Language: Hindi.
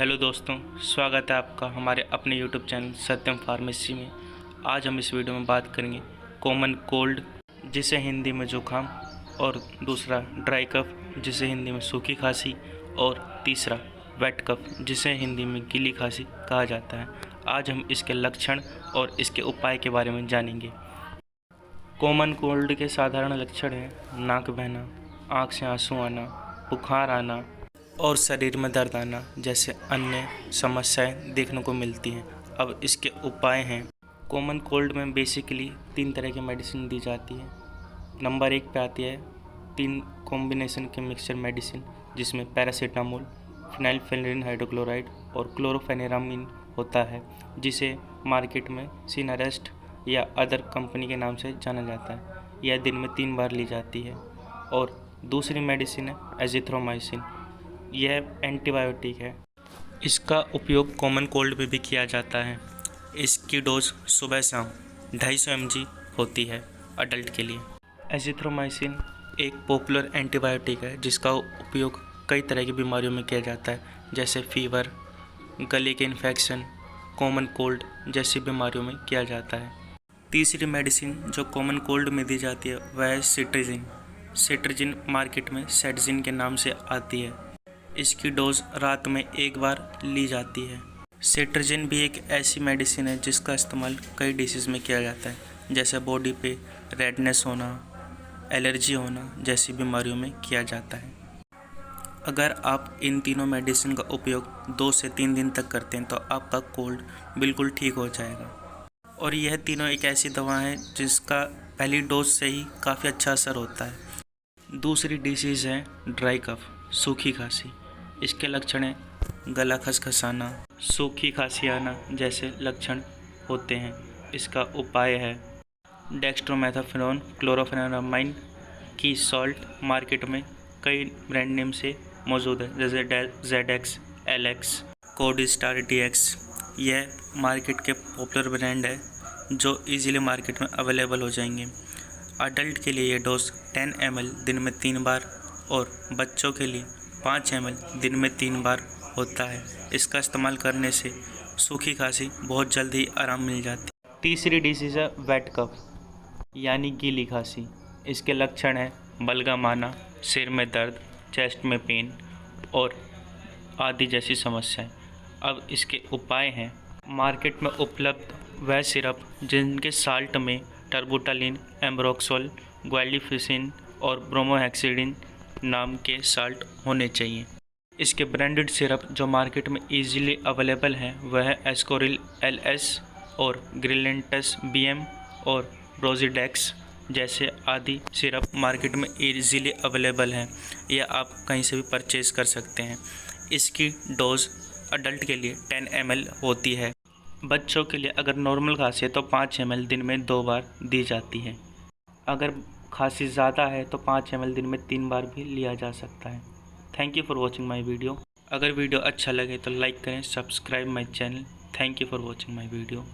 हेलो दोस्तों, स्वागत है आपका हमारे अपने यूट्यूब चैनल सत्यम फार्मेसी में। आज हम इस वीडियो में बात करेंगे कॉमन कोल्ड, जिसे हिंदी में जुकाम, और दूसरा ड्राई कफ, जिसे हिंदी में सूखी खांसी, और तीसरा वेट कफ, जिसे हिंदी में गीली खांसी कहा जाता है। आज हम इसके लक्षण और इसके उपाय के बारे में जानेंगे। कॉमन कोल्ड के साधारण लक्षण हैं नाक बहना, आँख से आंसू आना, बुखार आना और शरीर में दर्द आना जैसे अन्य समस्याएं देखने को मिलती हैं। अब इसके उपाय हैं। कॉमन कोल्ड में बेसिकली 3 तरह की मेडिसिन दी जाती है। नंबर 1 पे आती है 3 कॉम्बिनेशन के मिक्सचर मेडिसिन, जिसमें पैरासीटामोल, फिनाइलफ्थालीन हाइड्रोक्लोराइड और क्लोरोफेनेरामिन होता है, जिसे मार्केट में सिनारेस्ट या अदर कंपनी के नाम से जाना जाता है। यह दिन में 3 बार ली जाती है। और दूसरी मेडिसिन है एजिथ्रोमाइसिन। यह एंटीबायोटिक है। इसका उपयोग कॉमन कोल्ड में भी किया जाता है। इसकी डोज सुबह शाम 250 mg होती है अडल्ट के लिए। एजिथ्रोमाइसिन एक पॉपुलर एंटीबायोटिक है, जिसका उपयोग कई तरह की बीमारियों में किया जाता है, जैसे फीवर, गले के इन्फेक्शन, कॉमन कोल्ड जैसी बीमारियों में किया जाता है। तीसरी मेडिसिन जो कॉमन कोल्ड में दी जाती है वह है सिट्रजिन। सिट्रजिन मार्केट में सेटजिन के नाम से आती है। इसकी डोज रात में 1 बार ली जाती है। सिट्रजिन भी एक ऐसी मेडिसिन है जिसका इस्तेमाल कई डिसीज़ में किया जाता है, जैसे बॉडी पे रेडनेस होना, एलर्जी होना जैसी बीमारियों में किया जाता है। अगर आप इन तीनों मेडिसिन का उपयोग 2 से 3 दिन तक करते हैं तो आपका कोल्ड बिल्कुल ठीक हो जाएगा। और यह तीनों एक ऐसी दवा है जिसका पहली डोज से ही काफ़ी अच्छा असर होता है। दूसरी डिसीज़ है ड्राई कफ, सूखी खांसी। इसके लक्षण हैं गला खसखसाना, सूखी खांसी आना जैसे लक्षण होते हैं। इसका उपाय है डेक्स्ट्रोमेथासोन क्लोरोफेनेरामाइन की सॉल्ट मार्केट में कई ब्रांड नेम से मौजूद है, जैसे ZX, LX, कोडिस्टार DX। यह मार्केट के पॉपुलर ब्रांड है जो इजीली मार्केट में अवेलेबल हो जाएंगे। अडल्ट के लिए ये डोज 10 ml दिन में 3 बार और बच्चों के लिए 5 ml दिन में 3 बार होता है। इसका इस्तेमाल करने से सूखी खांसी बहुत जल्द ही आराम मिल जाती है। तीसरी डिसीज़ है वेट कफ यानी गीली खांसी। इसके लक्षण हैं बलगम आना, सिर में दर्द, चेस्ट में पेन और आदि जैसी समस्याएं। अब इसके उपाय हैं मार्केट में उपलब्ध वह सिरप जिनके साल्ट में टर्बुटालिन, एम्ब्रोक्सोल, ग्वालिफिसिन और ब्रोमोहेक्सिडिन नाम के साल्ट होने चाहिए। इसके ब्रांडेड सिरप जो मार्केट में इजीली अवेलेबल हैं वह है एस्कोरिल LS और ग्रिलेंटस BM और रोजिडेक्स जैसे आदि सिरप मार्केट में इजीली अवेलेबल हैं, या आप कहीं से भी परचेज़ कर सकते हैं। इसकी डोज अडल्ट के लिए 10 ml होती है। बच्चों के लिए अगर नॉर्मल खांसी है तो 5 ml दिन में 2 बार दी जाती है। अगर खांसी ज़्यादा है तो 5 ml दिन में 3 बार भी लिया जा सकता है। Thank you for watching my video. अगर वीडियो अच्छा लगे तो लाइक करें, subscribe my channel. Thank you for watching my video.